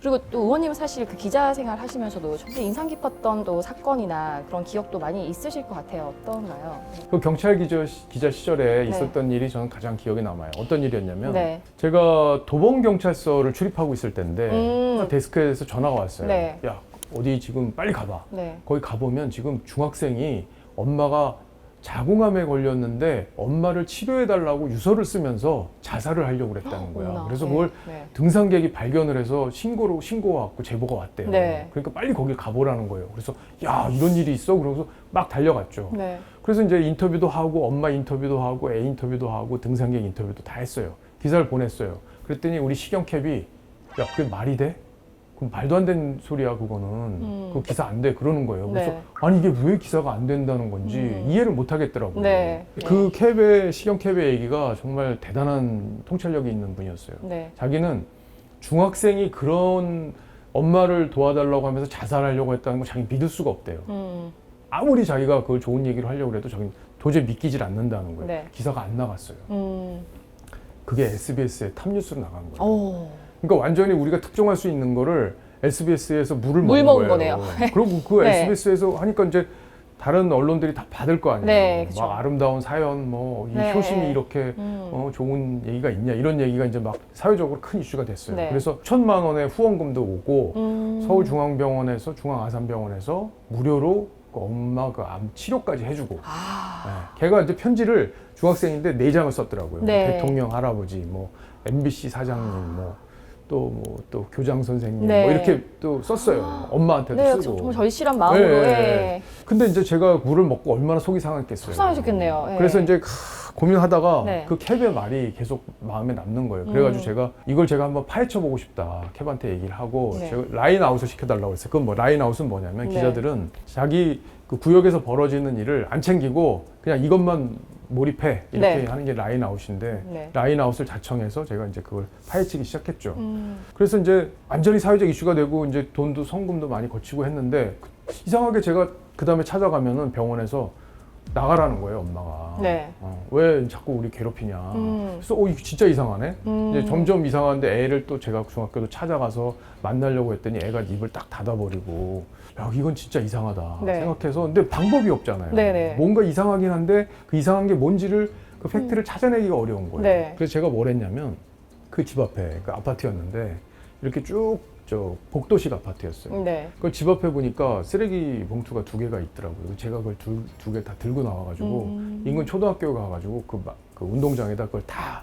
그리고 또 의원님은 사실 그 기자 생활 하시면서도 정말 인상 깊었던 또 사건이나 그런 기억도 많이 있으실 것 같아요. 어떤가요? 그 경찰 기자 시절에 있었던 일이 저는 가장 기억에 남아요. 어떤 일이었냐면 네. 제가 도봉경찰서를 출입하고 있을 때인데 데스크에서 전화가 왔어요. 네. 야, 어디 지금 빨리 가봐. 네. 거기 가보면 지금 중학생이 엄마가 자궁암에 걸렸는데 엄마를 치료해달라고 유서를 쓰면서 자살을 하려고 그랬다는 거야. 어머나. 그래서 네. 그걸 네. 등산객이 발견을 해서 신고가 왔고 제보가 왔대요. 네. 그러니까 빨리 거길 가보라는 거예요. 그래서 야, 이런 일이 있어? 그러고서 막 달려갔죠. 네. 그래서 이제 인터뷰도 하고 엄마 인터뷰도 하고 애 인터뷰도 하고 등산객 인터뷰도 다 했어요. 기사를 보냈어요. 그랬더니 우리 시경캡이 야, 그게 말이 돼? 그럼 말도 안 되는 소리야 그거는. 그 기사 안 돼 그러는 거예요. 그래서 네. 아니 이게 왜 기사가 안 된다는 건지 이해를 못 하겠더라고요. 네. 그 시경캡의 얘기가 정말 대단한 통찰력이 있는 분이었어요. 네. 자기는 중학생이 그런 엄마를 도와달라고 하면서 자살하려고 했다는 걸 자기 믿을 수가 없대요. 아무리 자기가 그걸 좋은 얘기를 하려고 해도 자기는 도저히 믿기질 않는다는 거예요. 네. 기사가 안 나갔어요. 그게 SBS의 탑뉴스로 나간 거예요. 오. 그러니까 완전히 우리가 특종할 수 있는 거를 SBS에서 물을 물 먹은 먹은 거예요. 거네요. 그리고 그 네. SBS에서 하니까 이제 다른 언론들이 다 받을 거 아니에요. 네, 그쵸. 막 아름다운 사연, 뭐 이 네. 효심이 이렇게 좋은 얘기가 있냐 이런 얘기가 이제 막 사회적으로 큰 이슈가 됐어요. 네. 그래서 1,000만 원의 후원금도 오고 서울중앙병원에서 중앙아산병원에서 무료로 그 엄마 그 암 치료까지 해주고. 네. 걔가 이제 편지를 중학생인데 4장을 썼더라고요. 네. 대통령 할아버지, 뭐 MBC 사장님, 또 교장 선생님, 네. 뭐 이렇게 또 썼어요. 엄마한테도 네, 쓰고. 정말 절실한 마음으로. 네. 예. 근데 이제 제가 물을 먹고 얼마나 속이 상했겠어요. 속상하셨겠네요. 예. 그래서 이제 고민하다가 네. 그 캡의 말이 계속 마음에 남는 거예요. 그래가지고 제가 한번 파헤쳐보고 싶다. 캡한테 얘기를 하고 네. 제가 라인아웃을 시켜달라고 했어요. 그건 뭐 라인아웃은 뭐냐면 네. 기자들은 자기 그 구역에서 벌어지는 일을 안 챙기고 그냥 이것만 몰입해 이렇게 네. 하는 게 라인아웃인데 네. 라인아웃을 자청해서 제가 이제 그걸 파헤치기 시작했죠. 그래서 이제 완전히 사회적 이슈가 되고 이제 돈도 성금도 많이 거치고 했는데 이상하게 제가 그 다음에 찾아가면은 병원에서 나가라는 거예요, 엄마가. 네. 왜 자꾸 우리 괴롭히냐. 그래서 이거 진짜 이상하네. 이제 점점 이상한데 애를 또 제가 중학교도 찾아가서 만나려고 했더니 애가 입을 딱 닫아버리고 야, 이건 진짜 이상하다 네. 생각해서 근데 방법이 없잖아요. 네네. 뭔가 이상하긴 한데 그 이상한 게 뭔지를 그 팩트를 찾아내기가 어려운 거예요. 네. 그래서 제가 뭘 했냐면 그 집 앞에 그 아파트였는데 이렇게 쭉 복도식 아파트였어요. 네. 그 집 앞에 보니까 쓰레기 봉투가 2개가 있더라고요. 제가 그걸 두 개 다 들고 나와가지고 인근 초등학교 가가지고 그 운동장에다 그걸 다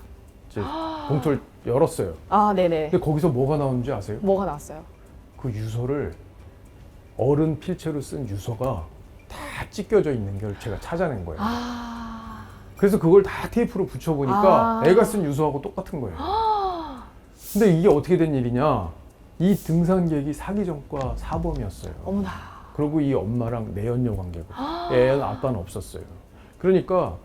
이제 봉투를 열었어요. 아, 네네. 근데 거기서 뭐가 나오는지 아세요? 뭐가 나왔어요? 그 유서를 어른 필체로 쓴 유서가 다 찢겨져 있는 걸 제가 찾아낸 거예요. 그래서 그걸 다 테이프로 붙여보니까 애가 쓴 유서하고 똑같은 거예요. 근데 이게 어떻게 된 일이냐? 이 등산객이 사기 전과 사범이었어요. 어머나. 그리고 이 엄마랑 내연녀 관계고 애는 아빠는 없었어요. 그러니까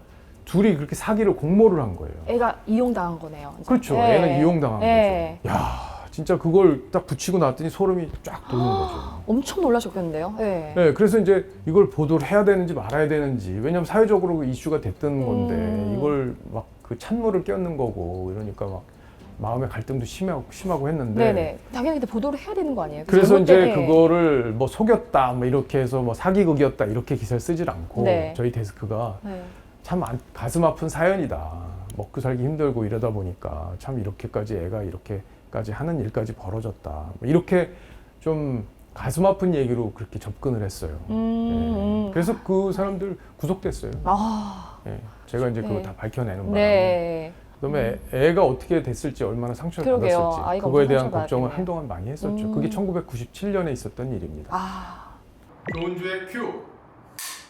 둘이 그렇게 사기를 공모를 한 거예요. 애가 이용당한 거네요. 이제. 그렇죠. 네. 애는 이용당한 네. 거죠. 야, 진짜 그걸 딱 붙이고 났더니 소름이 쫙 돋는 거죠. 엄청 놀라셨겠는데요. 네. 네, 그래서 이제 이걸 보도를 해야 되는지 말아야 되는지, 왜냐면 사회적으로 이슈가 됐던 건데 이걸 막 그 찬물을 끼얹는 거고 이러니까 막 마음의 갈등도 심하고 했는데. 네네. 당연히 근데 보도를 해야 되는 거 아니에요? 그래서 이제 잘못된- 그거를 뭐 속였다, 뭐 이렇게 해서 뭐 사기극이었다 이렇게 기사를 쓰질 않고 네. 저희 데스크가 네. 참 가슴 아픈 사연이다. 먹고 살기 힘들고 이러다 보니까 참 이렇게까지 애가 이렇게까지 하는 일까지 벌어졌다. 뭐 이렇게 좀 가슴 아픈 얘기로 그렇게 접근을 했어요. 예. 그래서 그 사람들 구속됐어요. 아, 예. 제가 이제 그거 네. 다 밝혀내는 바람에. 네. 그다음에 애가 어떻게 됐을지 얼마나 상처를 그러게요. 받았을지 아이가 그거에 엄청 대한 상처받았겠네요. 걱정을 한동안 많이 했었죠. 그게 1997년에 있었던 일입니다. 아. 노은주의 큐.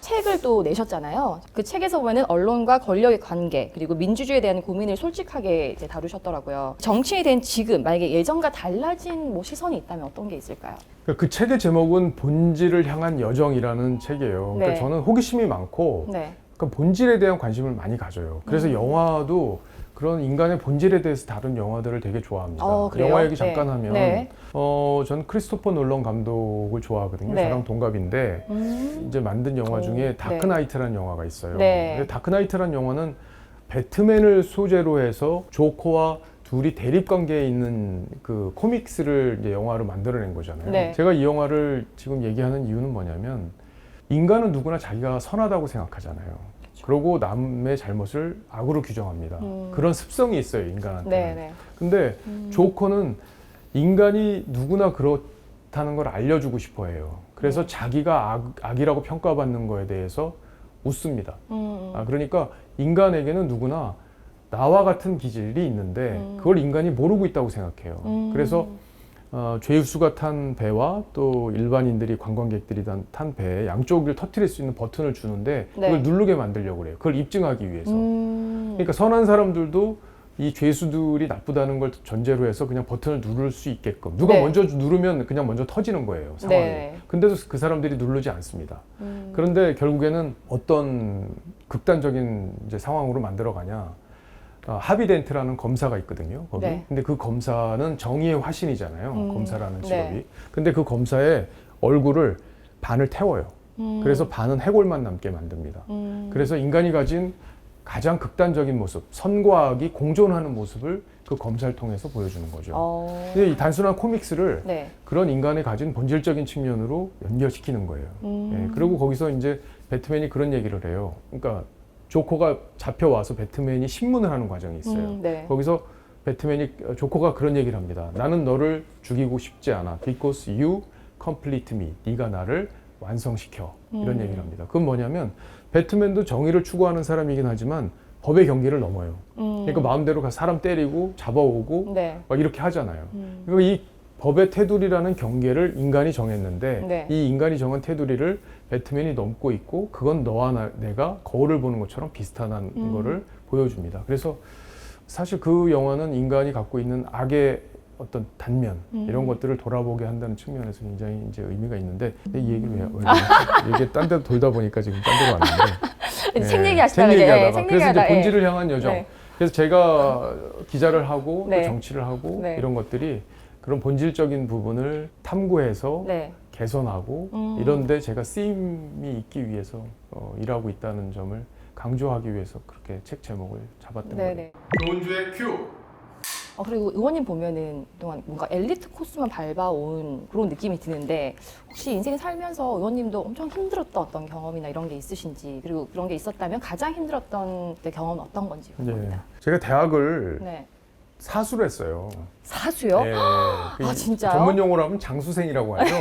책을 또 내셨잖아요. 그 책에서 보면은 언론과 권력의 관계 그리고 민주주의에 대한 고민을 솔직하게 이제 다루셨더라고요. 정치인이 된 지금 만약에 예전과 달라진 뭐 시선이 있다면 어떤 게 있을까요? 그 책의 제목은 본질을 향한 여정이라는 책이에요. 그러니까 네. 저는 호기심이 많고 네. 그러니까 본질에 대한 관심을 많이 가져요. 그래서 영화도 그런 인간의 본질에 대해서 다룬 영화들을 되게 좋아합니다. 그래요? 영화 얘기 네. 잠깐 하면 네. 저는 크리스토퍼 놀런 감독을 좋아하거든요. 네. 저랑 동갑인데 이제 만든 영화 중에 다크나이트라는 영화가 있어요. 네. 근데 다크나이트라는 영화는 배트맨을 소재로 해서 조커와 둘이 대립 관계에 있는 그 코믹스를 이제 영화로 만들어낸 거잖아요. 네. 제가 이 영화를 지금 얘기하는 이유는 뭐냐면 인간은 누구나 자기가 선하다고 생각하잖아요. 그러고 남의 잘못을 악으로 규정합니다. 그런 습성이 있어요, 인간한테. 네네. 근데 조커는 인간이 누구나 그렇다는 걸 알려주고 싶어 해요. 그래서 자기가 악이라고 평가받는 거에 대해서 웃습니다. 그러니까 인간에게는 누구나 나와 같은 기질이 있는데 그걸 인간이 모르고 있다고 생각해요. 그래서 죄수가 탄 배와 또 일반인들이 관광객들이 탄 배에 양쪽을 터뜨릴 수 있는 버튼을 주는데 네. 그걸 누르게 만들려고 그래요. 그걸 입증하기 위해서. 그러니까 선한 사람들도 이 죄수들이 나쁘다는 걸 전제로 해서 그냥 버튼을 누를 수 있게끔 누가 네. 먼저 누르면 그냥 먼저 터지는 거예요, 상황이. 네. 근데도 그 사람들이 누르지 않습니다. 그런데 결국에는 어떤 극단적인 이제 상황으로 만들어가냐, 하비덴트라는 검사가 있거든요, 거기. 네. 근데 그 검사는 정의의 화신이잖아요, 검사라는 직업이. 네. 근데 그 검사의 얼굴을 반을 태워요. 그래서 반은 해골만 남게 만듭니다. 그래서 인간이 가진 가장 극단적인 모습, 선과 악이 공존하는 모습을 그 검사를 통해서 보여주는 거죠. 근데 이 단순한 코믹스를 네. 그런 인간의 가진 본질적인 측면으로 연결시키는 거예요. 예, 그리고 거기서 이제 배트맨이 그런 얘기를 해요. 그러니까 조커가 잡혀와서 배트맨이 신문을 하는 과정이 있어요. 네. 거기서 조커가 그런 얘기를 합니다. 나는 너를 죽이고 싶지 않아. Because you complete me. 네가 나를 완성시켜. 이런 얘기를 합니다. 그건 뭐냐면 배트맨도 정의를 추구하는 사람이긴 하지만 법의 경계를 넘어요. 그러니까 마음대로 가서 사람 때리고 잡아오고 네. 막 이렇게 하잖아요. 그러니까 이 법의 테두리라는 경계를 인간이 정했는데 네. 이 인간이 정한 테두리를 배트맨이 넘고 있고 그건 너와 내가 거울을 보는 것처럼 비슷하다는 거를 보여줍니다. 그래서 사실 그 영화는 인간이 갖고 있는 악의 어떤 단면 이런 것들을 돌아보게 한다는 측면에서 굉장히 이제 의미가 있는데 이 얘기를 왜 이게 딴 데로 돌다 보니까 지금 딴 데로 왔는데 책 얘기하시다가 그래서 이제 본질을 향한 여정. 네. 그래서 제가 기자를 하고 네. 또 정치를 하고 네. 이런 것들이 그런 본질적인 부분을 탐구해서 네. 개선하고 이런데 제가 쓰임이 있기 위해서 일하고 있다는 점을 강조하기 위해서 그렇게 책 제목을 잡았던 거예요. 네네. 조은주의 큐. 그리고 의원님 보면은 그동안 뭔가 엘리트 코스만 밟아온 그런 느낌이 드는데 혹시 인생 살면서 의원님도 엄청 힘들었던 어떤 경험이나 이런 게 있으신지, 그리고 그런 게 있었다면 가장 힘들었던 때 경험은 어떤 건지 궁금합니다. 제가 대학을 네. 사수를 했어요. 사수요? 예, 진짜요? 전문 용어로 하면 장수생이라고 하죠.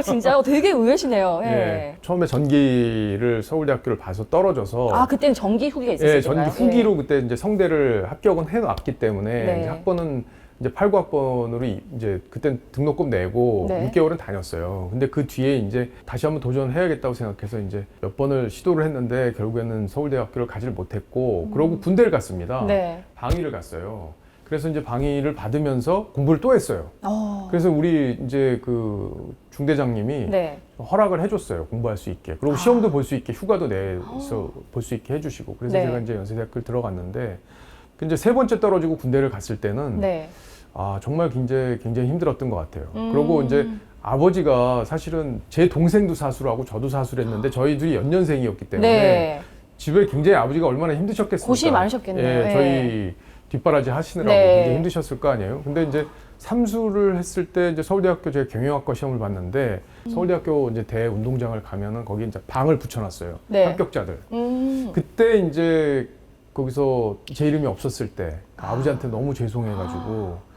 진짜요? 되게 의외시네요. 예. 예, 처음에 전기를 서울대학교를 봐서 떨어져서 그때는 전기 후기가 있었어요. 예, 전기 후기로 그때 이제 성대를 합격은 해놨기 때문에 네. 이제 학번은 이제 89학번으로 이제 그때 등록금 내고 네. 6개월은 다녔어요. 근데 그 뒤에 이제 다시 한번 도전해야겠다고 생각해서 이제 몇 번을 시도를 했는데 결국에는 서울대학교를 가지를 못했고 그러고 군대를 갔습니다. 네. 방위를 갔어요. 그래서 이제 방위를 받으면서 공부를 또 했어요. 그래서 우리 이제 그 중대장님이 네. 허락을 해줬어요. 공부할 수 있게. 그리고 시험도 볼 수 있게 휴가도 내서 볼 수 있게 해주시고. 그래서 네. 제가 이제 연세대학교를 들어갔는데 이제 세 번째 떨어지고 군대를 갔을 때는 네. 정말 굉장히 힘들었던 것 같아요. 그리고 이제 아버지가 사실은 제 동생도 사수를 하고 저도 사수를 했는데 저희 둘이 연년생이었기 때문에 네. 집에 굉장히 아버지가 얼마나 힘드셨겠습니까? 고심이 많으셨겠네요. 예, 네. 저희 뒷바라지 하시느라고 네. 굉장히 힘드셨을 거 아니에요. 근데 이제 삼수를 했을 때 이제 서울대학교 제가 경영학과 시험을 봤는데 서울대학교 이제 대운동장을 가면은 거기 이제 방을 붙여놨어요. 네. 합격자들. 그때 이제 거기서 제 이름이 없었을 때 아버지한테 너무 죄송해가지고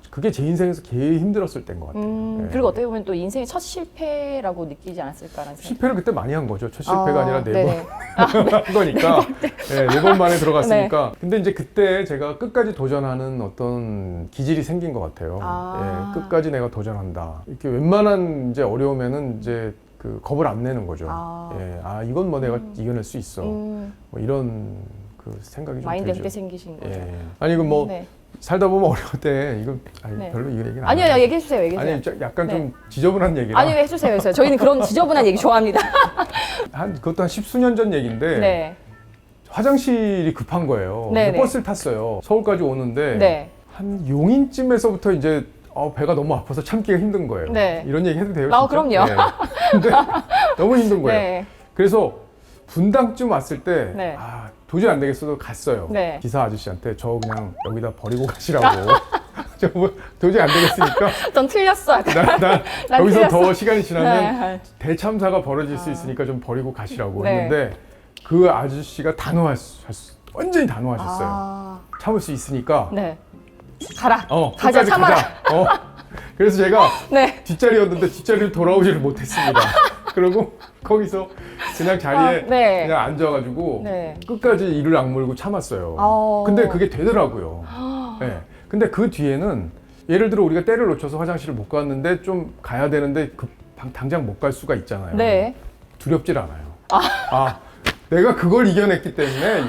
그게 제 인생에서 제일 힘들었을 때인 것 같아요. 예. 그리고 어떻게 보면 또 인생의 첫 실패라고 느끼지 않았을까라는 생각이 실패를 그때 많이 한 거죠. 첫 실패가 아니라 네 네네. 번 한 거니까. 네 번 만에 들어갔으니까. 근데 이제 그때 제가 끝까지 도전하는 어떤 기질이 생긴 것 같아요. 예, 끝까지 내가 도전한다. 이렇게 웬만한 이제 어려움에는 이제 그 겁을 안 내는 거죠. 이건 뭐 내가 이겨낼 수 있어. 뭐 이런 그 생각이 좀 마인드가 들죠. 그때 생기신 거죠. 예. 아니 이건 뭐 네. 살다 보면 어려울 때 이거 네. 별로 이거 얘기는 아니요, 얘기해 주세요. 아니 약간 좀 지저분한 얘기라. 아니요, 해주세요. 저희는 그런 지저분한 얘기 좋아합니다. 그것도 한 10수년 전 얘기인데 네. 화장실이 급한 거예요. 네네. 버스를 탔어요. 서울까지 오는데 네. 한 용인쯤에서부터 이제 배가 너무 아파서 참기가 힘든 거예요. 네. 이런 얘기 해도 돼요? 그럼요. 네. 근데 너무 힘든 거예요. 네. 그래서 분당쯤 왔을 때 네. 도저히 안 되겠어서 갔어요. 네. 기사 아저씨한테 저 그냥 여기다 버리고 가시라고. 저 뭐 도저히 안 되겠으니까 좀 틀렸어. 약간. 난 여기서 틀렸어. 더 시간이 지나면 네. 대참사가 벌어질 수 있으니까 좀 버리고 가시라고 네. 했는데 그 아저씨가 완전히 단호하셨어요. 아, 참을 수 있으니까 네. 가라. 가자, 끝까지 참아라. 가자. 그래서 제가 네. 뒷자리였는데 뒷자리로 돌아오지를 못했습니다. 그리고 거기서 그냥 자리에 네. 그냥 앉아가지고 네. 끝까지 이를 악물고 참았어요. 어. 근데 그게 되더라고요. 네. 근데 그 뒤에는 예를 들어 우리가 때를 놓쳐서 화장실을 못 갔는데 좀 가야 되는데 당장 못 갈 수가 있잖아요. 네. 두렵질 않아요. 내가 그걸 이겨냈기 때문에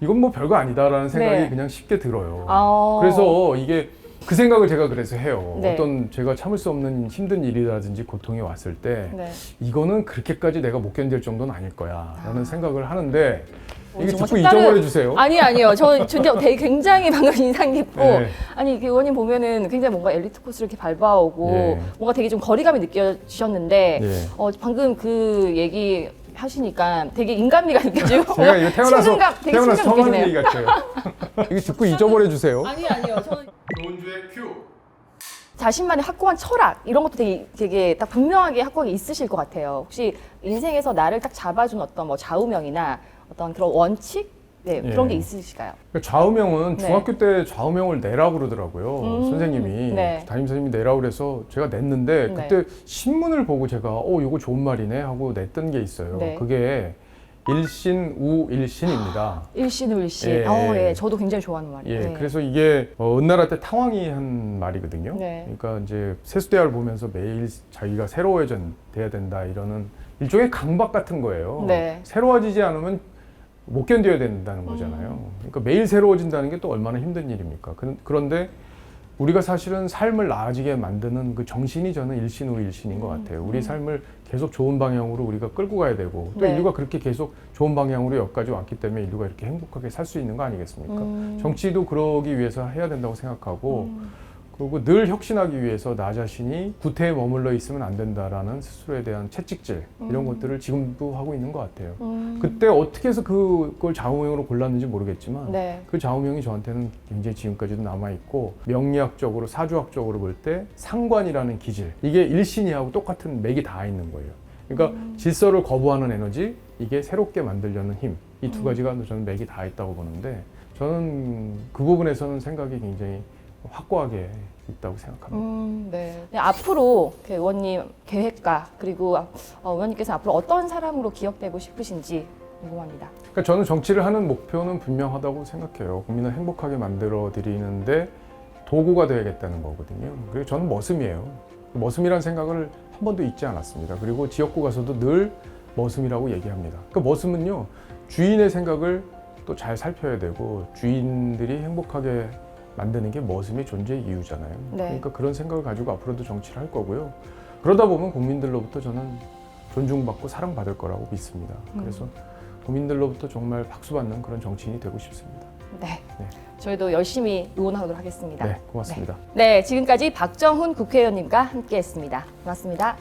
이건 뭐 별거 아니다라는 생각이 네. 그냥 쉽게 들어요. 아. 그래서 이게 그 생각을 제가 그래서 해요. 네. 어떤 제가 참을 수 없는 힘든 일이라든지 고통이 왔을 때 네. 이거는 그렇게까지 내가 못 견딜 정도는 아닐 거야 라는 생각을 하는데 이게 정말 자꾸 색다른- 잊어버려 주세요. 아니요. 저는 되게 굉장히 방금 인상 깊고 네. 아니 그 의원님 보면은 굉장히 뭔가 엘리트 코스를 이렇게 밟아오고 예. 뭔가 되게 좀 거리감이 느껴지셨는데 예. 방금 그 얘기 하시니까 되게 인간미가 느껴지고 제가 이거 태어나서 되게 처음 친근감 하는 얘기 느껴지네요. 같아요. 이거 듣고 잊어버려 주세요. 아니요. 저는 노은주의 큐. 자신만의 확고한 철학 이런 것도 되게 딱 분명하게 확고하게 있으실 것 같아요. 혹시 인생에서 나를 딱 잡아준 어떤 뭐 좌우명이나 어떤 그런 원칙 그런 게 있으실까요? 좌우명은 네. 중학교 때 좌우명을 내라고 그러더라고요. 선생님이 네. 담임 선생님이 내라고 그래서 제가 냈는데 네. 그때 신문을 보고 제가 이거 좋은 말이네 하고 냈던 게 있어요. 네. 그게 일신우일신입니다. 일신우일신. 예. 예. 저도 굉장히 좋아하는 말이에요. 예, 네. 그래서 이게 은나라 때 탕왕이 한 말이거든요. 네. 그러니까 이제 세수대야를 보면서 매일 자기가 돼야 된다 이러는 일종의 강박 같은 거예요. 네. 새로워지지 않으면 못 견뎌야 된다는 거잖아요. 그러니까 매일 새로워진다는 게 또 얼마나 힘든 일입니까? 그런데 우리가 사실은 삶을 나아지게 만드는 그 정신이 저는 일신우일신인 것 같아요. 우리 삶을 계속 좋은 방향으로 우리가 끌고 가야 되고 또 네. 인류가 그렇게 계속 좋은 방향으로 여기까지 왔기 때문에 인류가 이렇게 행복하게 살 수 있는 거 아니겠습니까? 정치도 그러기 위해서 해야 된다고 생각하고 그리고 늘 혁신하기 위해서 나 자신이 구태에 머물러 있으면 안 된다라는 스스로에 대한 채찍질 이런 것들을 지금도 하고 있는 것 같아요. 그때 어떻게 해서 그걸 좌우명으로 골랐는지 모르겠지만 네. 그 좌우명이 저한테는 굉장히 지금까지도 남아있고 명리학적으로 사주학적으로 볼 때 상관이라는 기질 이게 일신이하고 똑같은 맥이 다 있는 거예요. 그러니까 질서를 거부하는 에너지 이게 새롭게 만들려는 힘 이 두 가지가 저는 맥이 다 있다고 보는데 저는 그 부분에서는 생각이 굉장히 확고하게 있다고 생각합니다. 네. 앞으로 그 의원님 계획과 그리고 의원님께서 앞으로 어떤 사람으로 기억되고 싶으신지 궁금합니다. 그러니까 저는 정치를 하는 목표는 분명하다고 생각해요. 국민을 행복하게 만들어 드리는데 도구가 되야겠다는 거거든요. 그리고 저는 머슴이에요. 머슴이라는 생각을 한 번도 잊지 않았습니다. 그리고 지역구 가서도 늘 머슴이라고 얘기합니다. 그 머슴은요, 주인의 생각을 또 잘 살펴야 되고 주인들이 행복하게 만드는 게 머슴의 존재의 이유잖아요. 네. 그러니까 그런 생각을 가지고 앞으로도 정치를 할 거고요. 그러다 보면 국민들로부터 저는 존중받고 사랑받을 거라고 믿습니다. 그래서 국민들로부터 정말 박수받는 그런 정치인이 되고 싶습니다. 네. 네. 저희도 열심히 응원하도록 하겠습니다. 네, 고맙습니다. 네, 지금까지 박정훈 국회의원님과 함께했습니다. 고맙습니다.